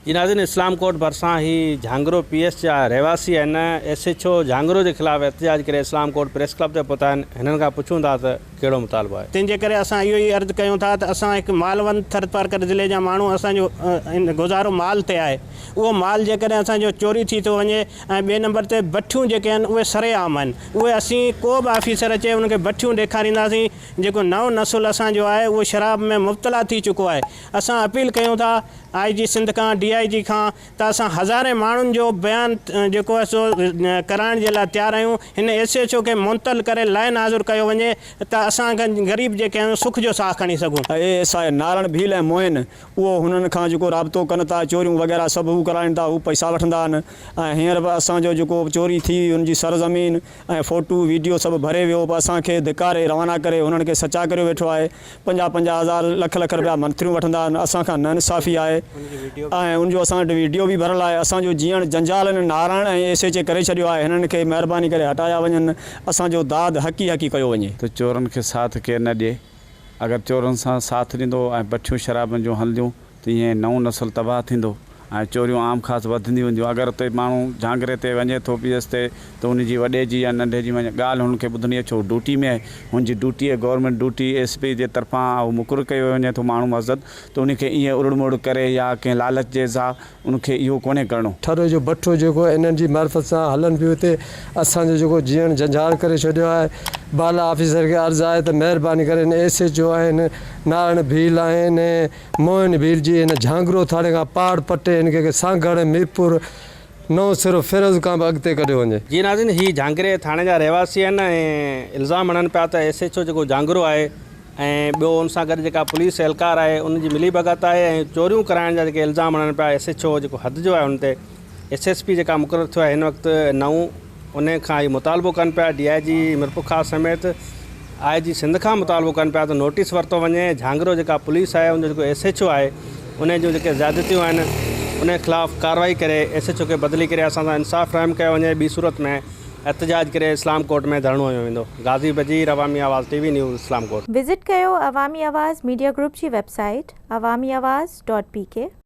जी नाज़रीन, इस्लाम कोट भरसां ही झांगरो पीएस जा रहवासी आहिनि। SHO झांगरो के खिलाफ़ एहतजाज करे इस्लाम कोट प्रेस क्लब ते पहुता आहिनि। हिननि खां पुछूं था त कहिड़ो मुतालबो आहे। तंहिंजे करे असां इहो ई अर्ज़ु कयूं था त असां हिकु मालवंत थरपारकर ज़िले जा माण्हू, असांजो गुज़ारो माल ते आहे। उहो माल जेकॾहिं असांजो चोरी थी थो वञे ऐं ॿिए नंबर ते भठियूं जेके आहिनि उहे सरेआम आहिनि, उहे असीं को बि ऑफिसर अचे उनखे भठियूं ॾेखारींदासीं। जेको नओं नसुल असांजो आहे उहो शराब में मुब्तला थी चुको आहे। असां अपील कयूं था IG सिंध खां, DIG खां, त असां हज़ारे माण्हुनि जो बयानु जेको आहे सो कराइण जे लाइ तयारु आहियूं। हिन SHO खे मुंतल करे लाइन हाज़ुर कयो वञे त असां ग़रीब जेके आहियूं सुख जो साह खणी सघूं। ASI नारायण भील ऐं मोइन उहो हुननि खां जेको राब्तो कनि था, चोरियूं वग़ैरह सभु हू कराइनि था, हू पैसा वठंदा आहिनि। ऐं हींअर बि असांजो जेको चोरी थी हुनजी सरज़मीन ऐं फ़ोटू वीडियो सभु भरे वियो, पोइ असांखे धिकारे रवाना करे हुननि खे सचा करे वेठो आहे। 50,000 लख रुपया मंथरियूं वठंदा आहिनि। असांखां न इंसाफ़ी आहे ऐं उनजो असां वटि वीडियो बि भरियलु आहे। असांजो जीअण जंजाल नारायण ऐं SHO करे छॾियो आहे। हिननि खे महिरबानी करे हटाया वञनि, असांजो दाद हक़ी कयो वञे। त चोरनि खे साथ केरु न ॾिए। अगरि चोरनि सां साथ ॾींदो ऐं भठियूं शराबनि जूं हलंदियूं त ईअं नओं नसुल तबाह थींदो ऐं चोरियूं आम ख़ासि वधंदियूं वेंदियूं। अगरि उते माण्हू झांगरे ते वञे थो पीएस ते त उनजी वॾे जी या नंढे जी ॻाल्हि हुनखे ॿुधणी आहे, छो ड्यूटी में हुनजी ड्यूटी आहे, गवर्नमेंट ड्यूटी SP जे तरफ़ां मुक़ररु कयो वञे थो माण्हू मक़सद, त उनखे ईअं उड़ मुड़ करे या कंहिं लालच जे सां उनखे इहो कोन्हे करिणो। ठरो जो भठो जेको इन्हनि जी मार्फत सां हलनि पियो, हिते असांजो जेको जीअण जंजाल करे छॾियो आहे। बाला ऑफिसर खे अर्ज़ु आहे त महिरबानी करे हिन SHO आहिनि, नारायण भील आहिनि, मोइन भील जी हिन झांगरो थाणे खां पहाड़ पटे हिनखे सांगड़ मीरपुर नओं सिरो फिरोज़ खां बि अॻिते कढियो वञे। जी नाज़रीन, ही झांगरे थाणे जा रहवासी आहिनि ऐं इल्ज़ाम हणनि पिया त SHO जेको झांगरो आहे ऐं ॿियो उन सां गॾु जेका पुलिस एहलकार आहे उनजी मिली भगत आहे ऐं चोरियूं कराइण जा जेके इल्ज़ाम हणनि पिया। SHO जेको हद जो आहे हुन ते SSP जेका मुक़ररु थियो आहे हिन वक़्तु नऊं, उन खां ई मुतालबो कनि पिया। DIG मिरपुखा समेत IG सिंध खां मुतालबो कनि पिया त नोटिस वरितो वञे। झांगरो जेका पुलिस आहे उनजो जेको SHO आहे उन जूं जेके ज़्यादतियूं आहिनि उन ख़िलाफ़ु कार्रवाई करे SHO खे बदिली करे असां सां इंसाफ़ फ़राहम कयो वञे। ॿी सूरत में एहतजाज करे इस्लाम कोट में धरणो हयो वेंदो। गाज़ी बजीर, अवामी आवाज़ TV न्यूज़, इस्लाम कोट। विज़िट कयो अवामी आवाज़ मीडिया ग्रुप जी वेबसाइट awamiawaz.pk।